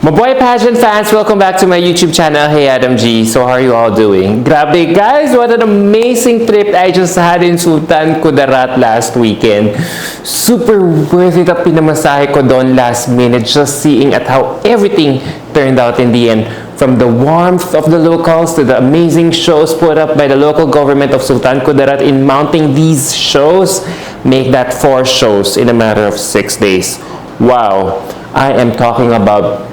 Mabuhay pageant fans, welcome back to my YouTube channel. Hey Adam G, so how are you all doing? Grabe guys, what an amazing trip I just had in Sultan Kudarat last weekend. Super worth it at pinamasahe ko doon last minute, just seeing at how everything turned out in the end. From the warmth of the locals to the amazing shows put up by the local government of Sultan Kudarat in mounting these shows, make that 4 shows in a matter of 6 days. Wow, I am talking about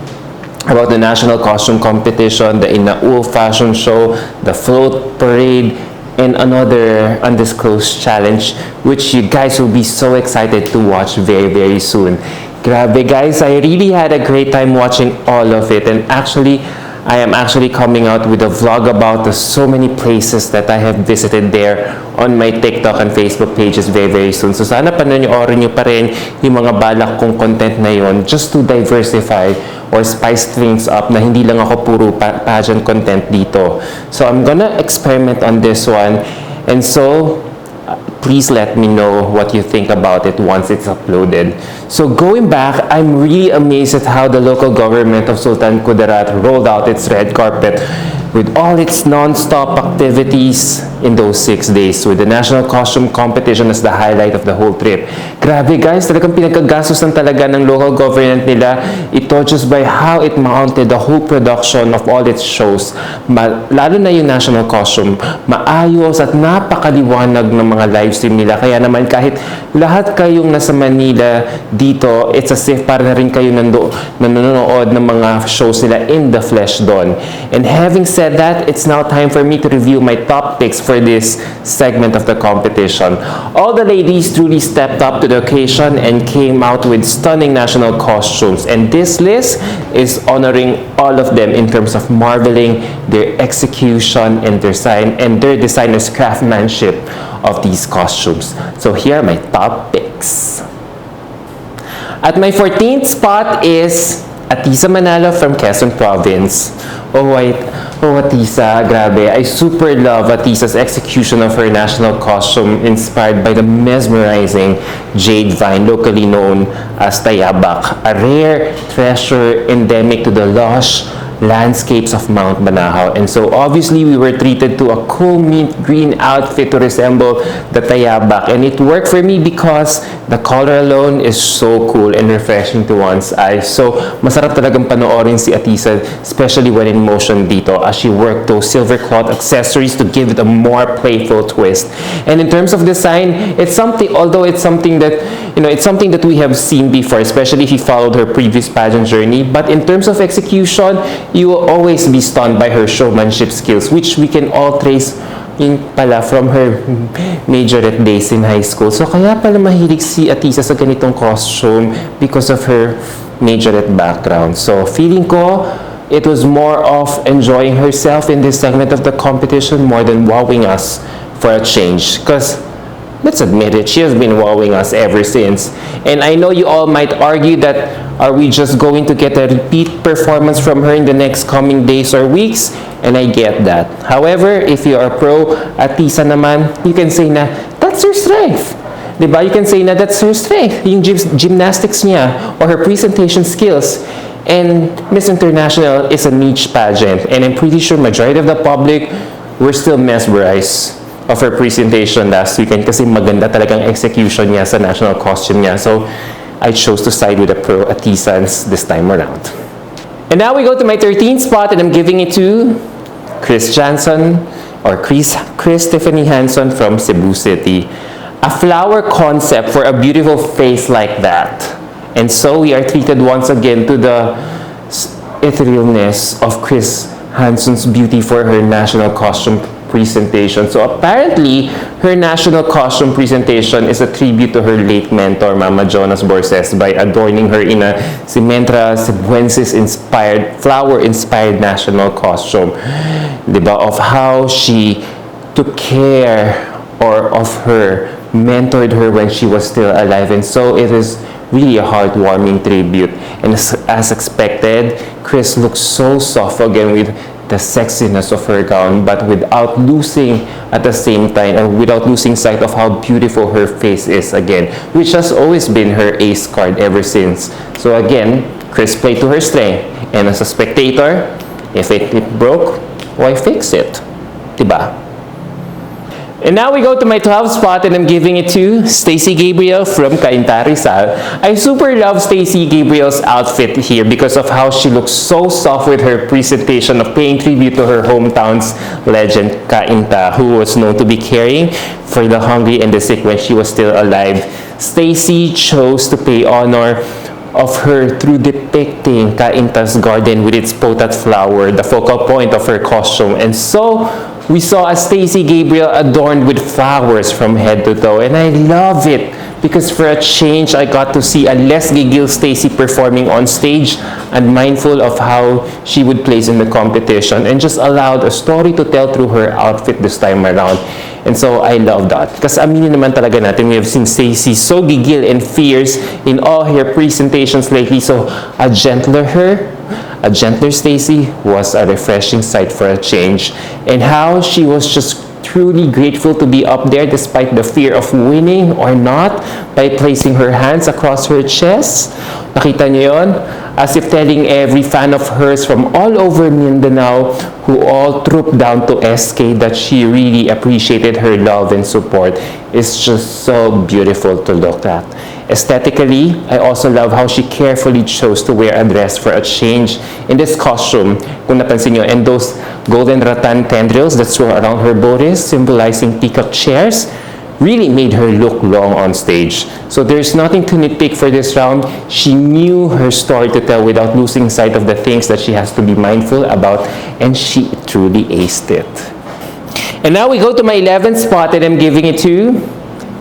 the National Costume Competition, the Inaul Fashion Show, the Float Parade, and another undisclosed challenge, which you guys will be so excited to watch very, very soon. Grabe guys, I really had a great time watching all of it, and actually, I am actually coming out with a vlog about the so many places that I have visited there on my TikTok and Facebook pages very, very soon. So sana panoorin nyo pa rin yung mga balak kong content na yon, just to diversify or spice things up na hindi lang ako puro pageant content dito. So I'm gonna experiment on this one, and so please let me know what you think about it once it's uploaded. So going back, I'm really amazed at how the local government of Sultan Kudarat rolled out its red carpet with all its non-stop activities in those 6 days, with the National Costume Competition as the highlight of the whole trip. Grabe guys, talagang pinagkagastos ng talaga ng local government nila ito just by how it mounted the whole production of all its shows. Lalo na yung National Costume, maayos at napakaliwanag ng mga live stream nila. Kaya naman kahit lahat kayong nasa Manila dito, it's as if para na rin kayo nanonood ng mga shows nila in the flesh doon. And having said that, it's now time for me to review my top picks for this segment of the competition. All the ladies truly stepped up to the occasion and came out with stunning national costumes, and this list is honoring all of them in terms of marveling their execution and their designers' craftsmanship of these costumes. So here are my top picks. At my 14th spot is Atisa Manelo from Quezon Province. Oh, Atisa, grabe. I super love Atisa's execution of her national costume inspired by the mesmerizing jade vine, locally known as Tayabak, a rare treasure endemic to the lush landscapes of Mount Banahaw. And so obviously we were treated to a cool mint green outfit to resemble the Tayabak, and it worked for me because the color alone is so cool and refreshing to one's eyes. So masarap talagang panoorin si Atisa, especially when in motion dito, as she worked those silver cloth accessories to give it a more playful twist. And in terms of design, it's something that we have seen before, especially if you followed her previous pageant journey. But in terms of execution, you will always be stunned by her showmanship skills, which we can all trace from her majorette days in high school. So kaya pala mahilig si Atisa sa ganitong costume because of her majorette background. So feeling ko, it was more of enjoying herself in this segment of the competition more than wowing us for a change. Because let's admit it, she has been wowing us ever since. And I know you all might argue that, are we just going to get a repeat performance from her in the next coming days or weeks? And I get that. However, if you are pro Atisa naman, you can say na that's her strength. Diba? You can say na that's her strength, yung gymnastics niya or her presentation skills. And Miss International is a niche pageant, and I'm pretty sure majority of the public were still mesmerized of her presentation last weekend kasi maganda talagang execution niya sa national costume niya. So I chose to side with the pro Atisans this time around. And now we go to my 13th spot, and I'm giving it to Chris Stephie Herona from Cebu City. A flower concept for a beautiful face like that. And so we are treated once again to the etherealness of Chris Hanson's beauty for her national costume presentation. So apparently, her national costume presentation is a tribute to her late mentor, Mama Jonas Borges, by adorning her in a Simentra Cebuensis-inspired, flower-inspired national costume. Diba? Of how she took care of her, mentored her when she was still alive. And so it is really a heartwarming tribute. And as expected, Chris looks so soft again with the sexiness of her gown, but without losing at the same time, and without losing sight of how beautiful her face is again, which has always been her ace card ever since. So again, Chris played to her strength. And as a spectator, if it broke, why fix it? Diba? And now we go to my 12th spot, and I'm giving it to Stacy Gabriel from Cainta Rizal. I super love Stacy Gabriel's outfit here because of how she looks so soft with her presentation of paying tribute to her hometown's legend, Cainta, who was known to be caring for the hungry and the sick when she was still alive. Stacy chose to pay honor of her through depicting Cainta's garden with its potted flower, the focal point of her costume. And so, we saw a Stacy Gabriel adorned with flowers from head to toe, and I love it because for a change, I got to see a less gigil Stacy performing on stage and mindful of how she would place in the competition, and just allowed a story to tell through her outfit this time around. And so I love that. Because aminin naman talaga natin, we have seen Stacy so gigil and fierce in all her presentations lately, so a gentler Stacy was a refreshing sight for a change. And how she was just truly grateful to be up there despite the fear of winning or not by placing her hands across her chest. Nakita niyo yun? As if telling every fan of hers from all over Mindanao who all trooped down to SK that she really appreciated her love and support. It's just so beautiful to look at. Aesthetically, I also love how she carefully chose to wear a dress for a change in this costume, kung napansin nyo, and those golden rattan tendrils that swirl around her bodice, symbolizing peacock chairs, really made her look long on stage. So there's nothing to nitpick for this round. She knew her story to tell without losing sight of the things that she has to be mindful about, and she truly aced it. And now we go to my 11th spot, and I'm giving it to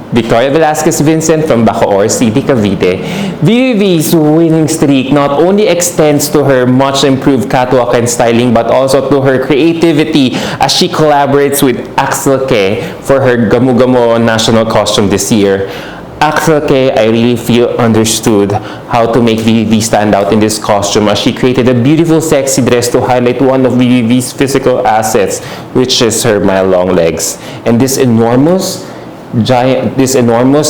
Victoria Velasquez Vincent from Bacoor City, Cavite. VVV's winning streak not only extends to her much improved catwalk and styling, but also to her creativity as she collaborates with Axel K for her Gamu Gamu national costume this year. Axel K, I really feel understood how to make VVV stand out in this costume as she created a beautiful sexy dress to highlight one of VVV's physical assets, which is her mile-long legs. And this enormous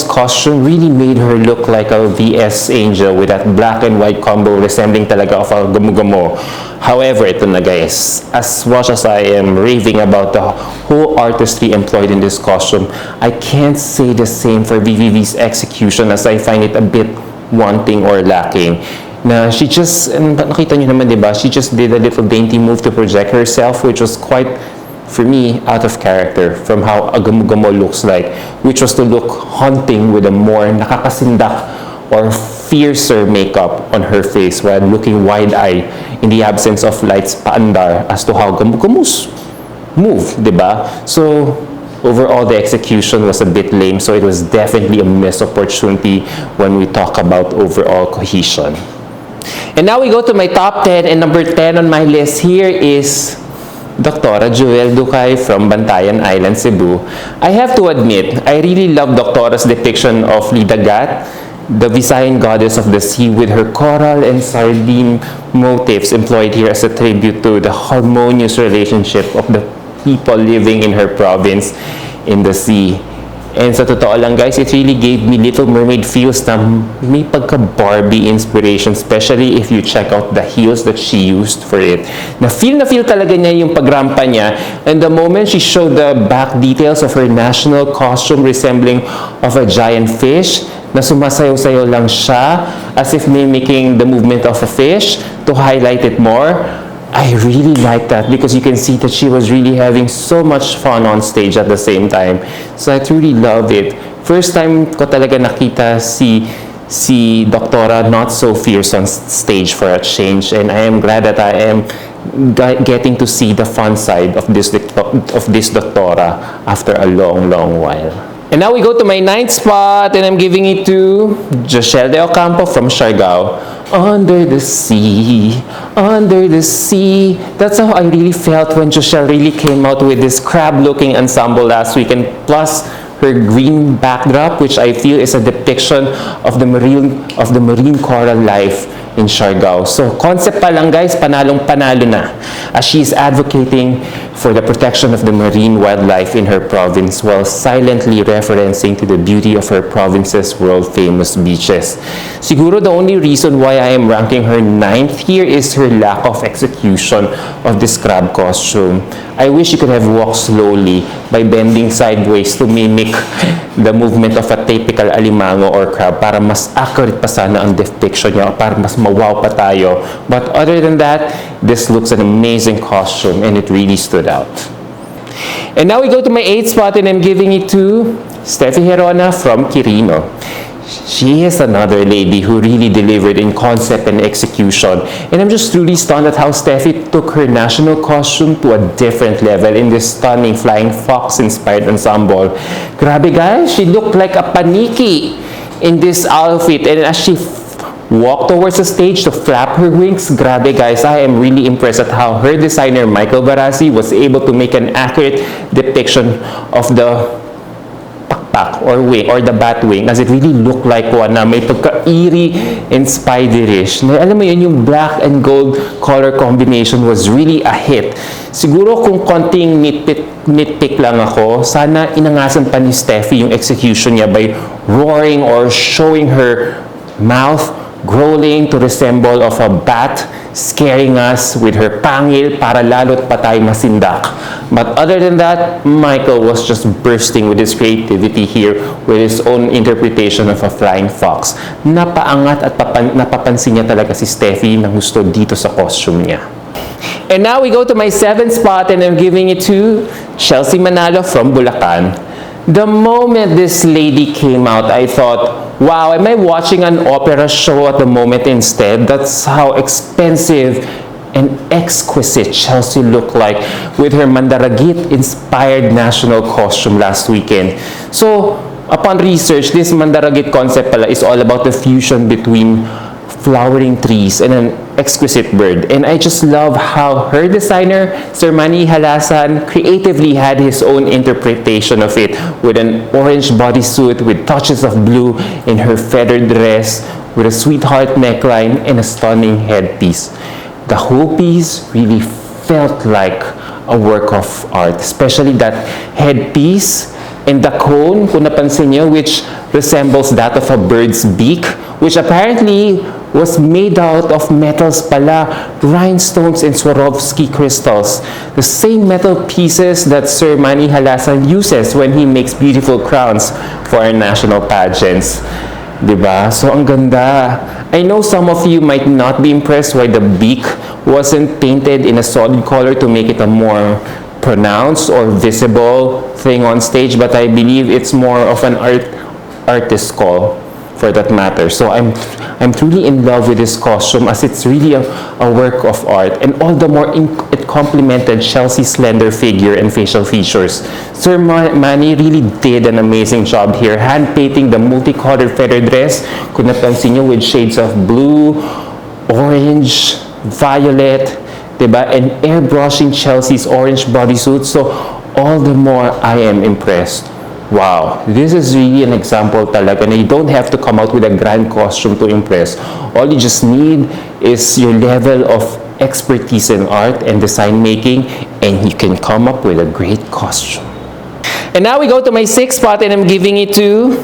costume really made her look like a VS angel with that black and white combo resembling talaga of a gamu-gamu. However, ito na guys, as much as I am raving about the whole artistry employed in this costume, I can't say the same for VVV's execution as I find it a bit wanting or lacking. Na she just, nakita nyo naman diba, she just did a little dainty move to project herself, which was quite, for me, out of character from how a gamu-gamu looks like, which was to look haunting with a more nakakasindak or fiercer makeup on her face while looking wide-eyed in the absence of lights paandar as to how gamu-gamus move, diba? So, overall, the execution was a bit lame, so it was definitely a missed opportunity when we talk about overall cohesion. And now we go to my top 10, and number 10 on my list here is Dr. Joel Duai from Bantayan Island, Cebu. I have to admit, I really love Doctora's depiction of Lidagat, the Visayan goddess of the sea, with her coral and sardine motifs employed here as a tribute to the harmonious relationship of the people living in her province in the sea. And sa totoo lang guys, it really gave me Little Mermaid feels na may pagka-Barbie inspiration, especially if you check out the heels that she used for it. Na feel talaga niya yung pagrampa niya, and the moment she showed the back details of her national costume resembling of a giant fish, na sumasayaw-sayaw lang siya as if mimicking the movement of a fish to highlight it more. I really like that because you can see that she was really having so much fun on stage at the same time. So I truly love it. First time ko talaga nakita si Doctora not so fierce on stage for a change, and I am glad that I am getting to see the fun side of this Doctora after a long while. And now we go to my 9th spot, and I'm giving it to Joelle Deampo from Siargao. Under the sea, under the sea. That's how I really felt when Joelle really came out with this crab-looking ensemble last week, and plus her green backdrop, which I feel is a depiction of the marine coral life in Siargao. So concept pa lang guys, panalong-panalo na, as she's advocating for the protection of the marine wildlife in her province while silently referencing to the beauty of her province's world-famous beaches. Siguro the only reason why I am ranking her 9th here is her lack of execution of this crab costume. I wish you could have walked slowly by bending sideways to mimic the movement of a typical alimango or crab para mas accurate pa sana ang depiction niya, para mas mawaw pa tayo. But other than that, this looks an amazing costume and it really stood out. And now we go to my 8th spot and I'm giving it to Stephie Herona from Quirino. She is another lady who really delivered in concept and execution. And I'm just truly stunned at how Stephie took her national costume to a different level in this stunning flying fox-inspired ensemble. Grabe guys, she looked like a paniki in this outfit. And as she walked towards the stage to flap her wings, grabe guys, I am really impressed at how her designer Michael Barassi was able to make an accurate depiction of the pakpak or wing or the bat wing, as it really looked like one na may pagka-eerie and spiderish. Na alam mo yun, yung black and gold color combination was really a hit. Siguro kung konting nitpick lang ako, sana inangasan pa ni Stephie yung execution niya by roaring or showing her mouth growling to resemble of a bat, scaring us with her pangil para lalo't pa tayo masindak. But other than that, Michael was just bursting with his creativity here with his own interpretation of a flying fox. Napaangat at napapansin niya talaga si Stephie ng gusto dito sa costume niya. And now we go to my 7th spot and I'm giving it to Chelsea Manalo from Bulacan. The moment this lady came out, I thought, wow, am I watching an opera show at the moment instead? That's how expensive and exquisite Chelsea looked like with her Mandaragit-inspired national costume last weekend. So, upon research, this Mandaragit concept pala is all about the fusion between flowering trees and an exquisite bird. And I just love how her designer, Sir Manny Halasan, creatively had his own interpretation of it with an orange bodysuit with touches of blue in her feathered dress with a sweetheart neckline and a stunning headpiece. The whole piece really felt like a work of art, especially that headpiece and the cone, kung napansin niyo, which resembles that of a bird's beak, which apparently was made out of metals pala, rhinestones and Swarovski crystals. The same metal pieces that Sir Manny Halasan uses when he makes beautiful crowns for our national pageants. Diba? So, ang ganda. I know some of you might not be impressed why the beak wasn't painted in a solid color to make it a more pronounced or visible thing on stage, but I believe it's more of an artist's call for that matter. So I'm truly in love with this costume as it's really a work of art, and all the more it complemented Chelsea's slender figure and facial features. Sir Manny really did an amazing job here, hand painting the multicolored feather dress, kung napansin nyo, with shades of blue, orange, violet, diba? And airbrushing Chelsea's orange bodysuit. So all the more I am impressed. Wow, this is really an example talaga na you don't have to come out with a grand costume to impress. All you just need is your level of expertise in art and design making, and you can come up with a great costume. And now we go to my 6th spot and I'm giving it to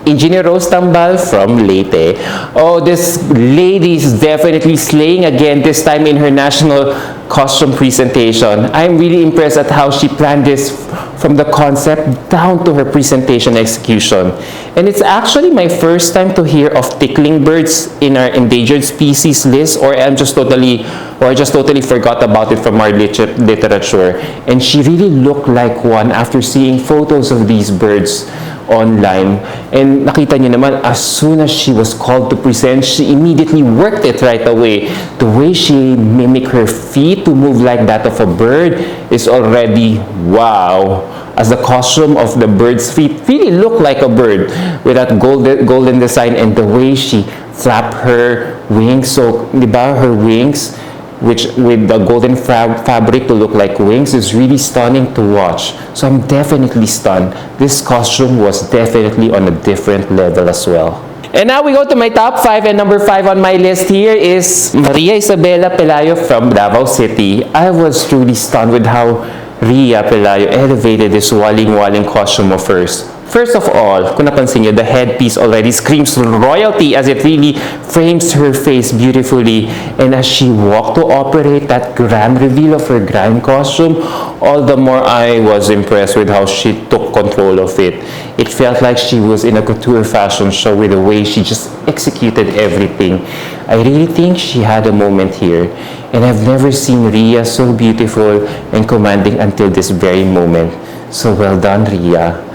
Engineer Rose Tambal from Leyte. Oh, this lady is definitely slaying again, this time in her national costume presentation. I'm really impressed at how she planned this from the concept down to her presentation execution. And it's actually my first time to hear of tickling birds in our endangered species list, or I just totally forgot about it from our literature. And she really looked like one after seeing photos of these birds online. And nakita niyo naman, as soon as she was called to present, she immediately worked it right away. The way she mimicked her feet to move like that of a bird is already wow. As the costume of the bird's feet really looked like a bird with that golden design, and the way she flapped her wings. So, di ba, her wings, which with the golden fabric to look like wings, is really stunning to watch. So I'm definitely stunned. This costume was definitely on a different level as well. And now we go to my top 5, and number 5 on my list here is Maria Isabella Pelayo from Davao City. I was truly stunned with how Rhea Pelayo elevated this waling-waling costume of hers. First of all, kung napansin niyo, the headpiece already screams royalty as it really frames her face beautifully. And as she walked to operate that grand reveal of her grand costume, all the more I was impressed with how she took control of it. It felt like she was in a couture fashion show with the way she just executed everything. I really think she had a moment here. And I've never seen Rhea so beautiful and commanding until this very moment. So well done, Rhea.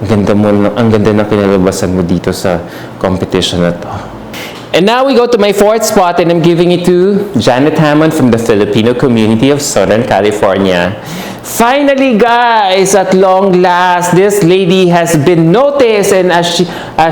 Ang ganda ng kinalabasan mo dito sa competition na to. And now we go to my fourth spot and I'm giving it to Janet Hammond from the Filipino community of Southern California. Finally, guys, at long last, this lady has been noticed, and as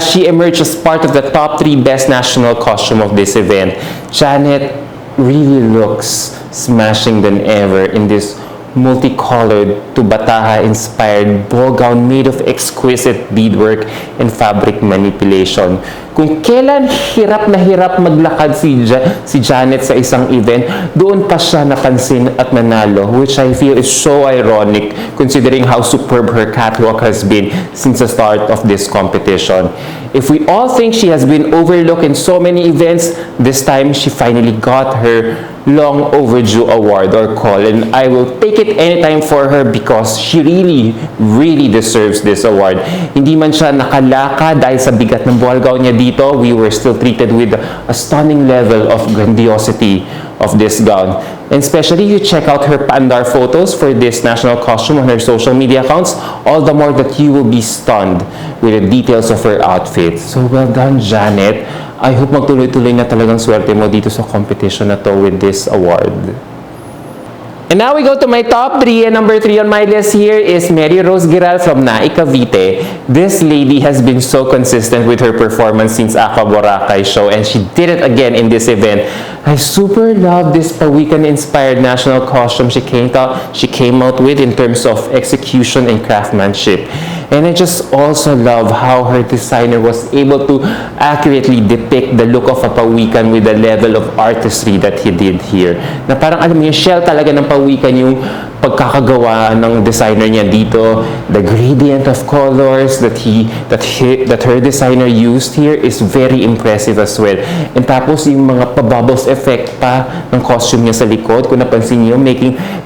she emerged as part of the top 3 best national costume of this event, Janet really looks smashing than ever in this multicolored Tubataha-inspired ball gown made of exquisite beadwork and fabric manipulation. Kung kailan hirap na hirap maglakad si Janet sa isang event, doon pa siya napansin at nanalo, which I feel is so ironic considering how superb her catwalk has been since the start of this competition. If we all think she has been overlooked in so many events, this time she finally got her long overdue award or call, and I will take it anytime for her because she really deserves this award. Hindi man siya nakalaka dahil sa bigat ng ball gown niya dito, we were still treated with a stunning level of grandiosity of this gown. And especially you check out her pandar photos for this national costume on her social media accounts, all the more that you will be stunned with the details of her outfit. So well done, Janet. I hope magtuloy-tuloy na talagang swerte mo dito sa competition na to with this award. And now we go to my top 3, and number 3 on my list here is Mary Rose Geral from Nai, Cavite. This lady has been so consistent with her performance since Aqua Boracay show, and she did it again in this event. I super love this Pawikan-inspired national costume she came out with in terms of execution and craftsmanship. And I just also love how her designer was able to accurately depict the look of a pawikan with the level of artistry that he did here. Na parang alam mo yung shell talaga ng pawikan yung pagkakagawa ng designer niya dito. The gradient of colors that her designer used here is very impressive as well. And tapos yung mga pa-bubbles effect pa ng costume niya sa likod, kung napansin niyo,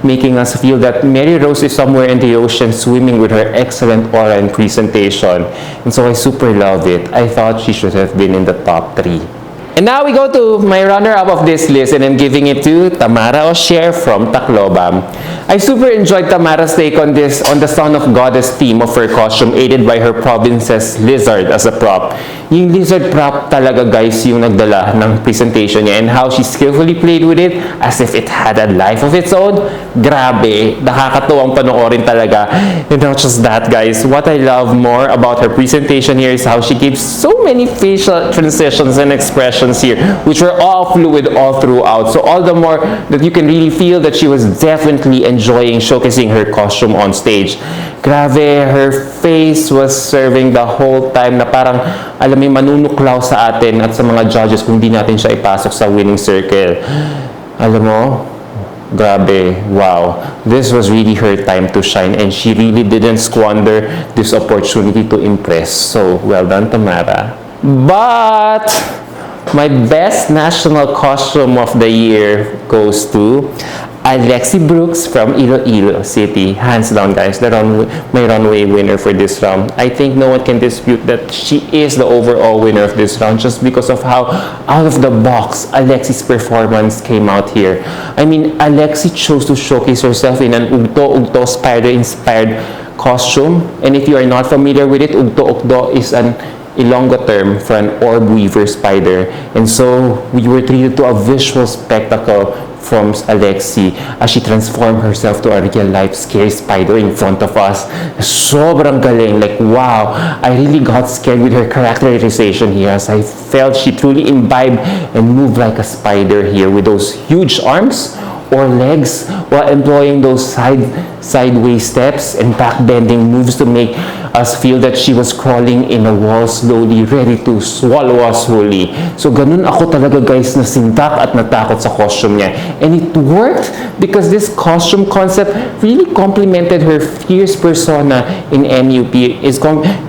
making us feel that Mary Rose is somewhere in the ocean swimming with her excellent aura and presentation. And so I super love it. I thought she should have been in the top 3. And now we go to my runner-up of this list, and I'm giving it to Tamara Oare from Tacloban. I super enjoyed Tamara's take on the Son of Goddess theme of her costume, aided by her province's lizard as a prop. Yung lizard prop talaga, guys, yung nagdala ng presentation niya, and how she skillfully played with it as if it had a life of its own. Grabe, nakakatuwang panoorin talaga. And not just that, guys, what I love more about her presentation here is how she gives so many facial transitions and expressions here, which were all fluid all throughout. So all the more that you can really feel that she was definitely enjoying showcasing her costume on stage. Grabe, her face was serving the whole time na parang, alam mo, manunuklaw sa atin at sa mga judges kung di natin siya ipasok sa winning circle. Alam mo, grabe, wow. This was really her time to shine, and she really didn't squander this opportunity to impress. So, well done, Tamara. But my best national costume of the year goes to Alexi Brooks from Iloilo City. Hands down, guys, my runway winner for this round. I think no one can dispute that she is the overall winner of this round just because of how out of the box Alexi's performance came out here. I mean, Alexi chose to showcase herself in an ugto-ugto spider-inspired costume. And if you are not familiar with it, ugto-ugto is an Ilonggo term for an orb weaver spider. And so we were treated to a visual spectacle from Alexi as she transformed herself to a real-life scary spider in front of us. Sobrang galing. Like, wow. I really got scared with her characterization here as I felt she truly imbibed and moved like a spider here with those huge arms or legs while employing those sideways steps and back-bending moves to make us feel that she was crawling in a wall slowly, ready to swallow us wholly. So ganun ako talaga guys, nasindak at natakot sa costume niya. And it worked because this costume concept really complemented her fierce persona in MUP.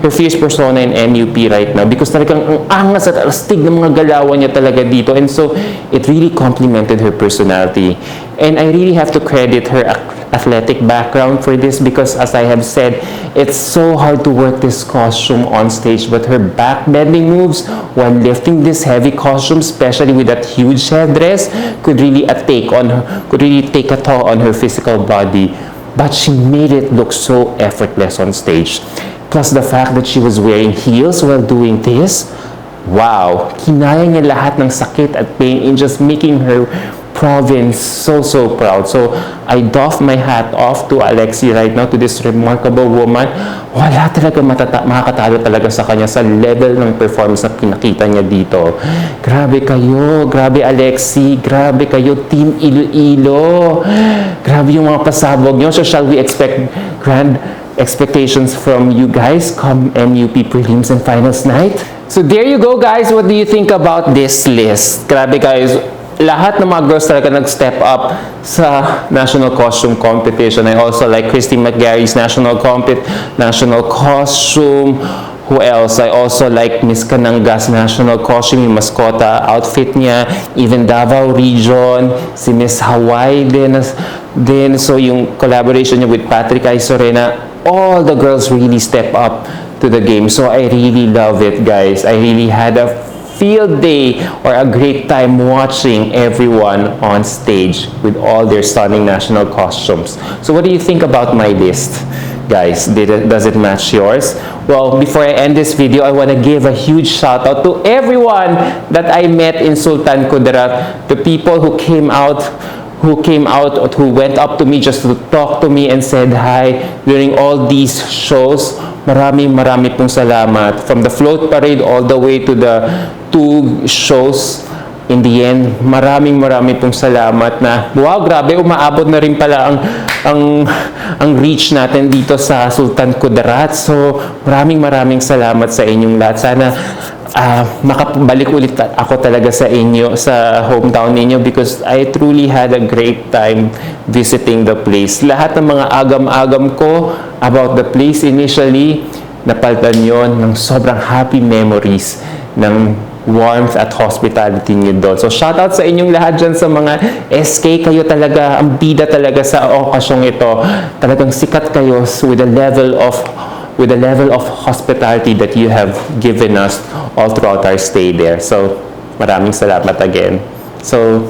Her fierce persona in MUP right now because talagang ang angas at astig ng mga galawan niya talaga dito. And so it really complemented her personality. And I really have to credit her athletic background for this because, as I have said, it's so hard to work this costume on stage, but her back bending moves while lifting this heavy costume, especially with that huge headdress, could really take a toll on her physical body. But she made it look so effortless on stage. Plus the fact that she was wearing heels while doing this, wow, kinaya niya lahat ng sakit at pain in just making her province so proud. So I doff my hat off to Alexi right now, to this remarkable woman. Wala talaga makakatalo talaga sa kanya sa level ng performance na pinakita niya dito. Grabe kayo, grabe Alexi, grabe kayo Team Iloilo. Grabe yung mga pasabog nyo. So shall we expect grand expectations from you guys come MUP prelims and finals night? So there you go guys, what do you think about this list? Grabe guys, lahat ng mga girls talaga nag-step up sa national costume competition. I also like Christy McGarry's national costume. Who else? I also like Miss Kananga's national costume, yung mascota outfit niya. Even Davao region, si Miss Hawaii din. So yung collaboration niya with Patrick Isorena, all the girls really step up to the game. So I really love it guys. I really had a field day or a great time watching everyone on stage with all their stunning national costumes. So what do you think about my list, guys? Does it match yours? Well, before I end this video, I want to give a huge shout out to everyone that I met in Sultan Kudarat, the people who came out, who went up to me just to talk to me and said hi during all these shows. Marami pong salamat. From the float parade all the way to the 2 shows in the end, marami pong salamat na, wow, grabe, umaabot na rin pala ang reach natin dito sa Sultan Kudarat. So, maraming salamat sa inyong lahat. Sana makabalik ulit ako talaga sa inyo, sa hometown ninyo because I truly had a great time visiting the place. Lahat ng mga agam-agam ko about the place initially, napalitan yon ng sobrang happy memories, ng warmth at hospitality niyo doon. So shout out sa inyong lahat dyan sa mga SK, kayo talaga, ang bida talaga sa okasyong ito. Talagang sikat kayo with the level of hospitality that you have given us all throughout our stay there. So maraming salamat again. So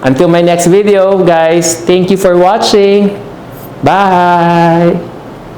until my next video guys, thank you for watching. Bye!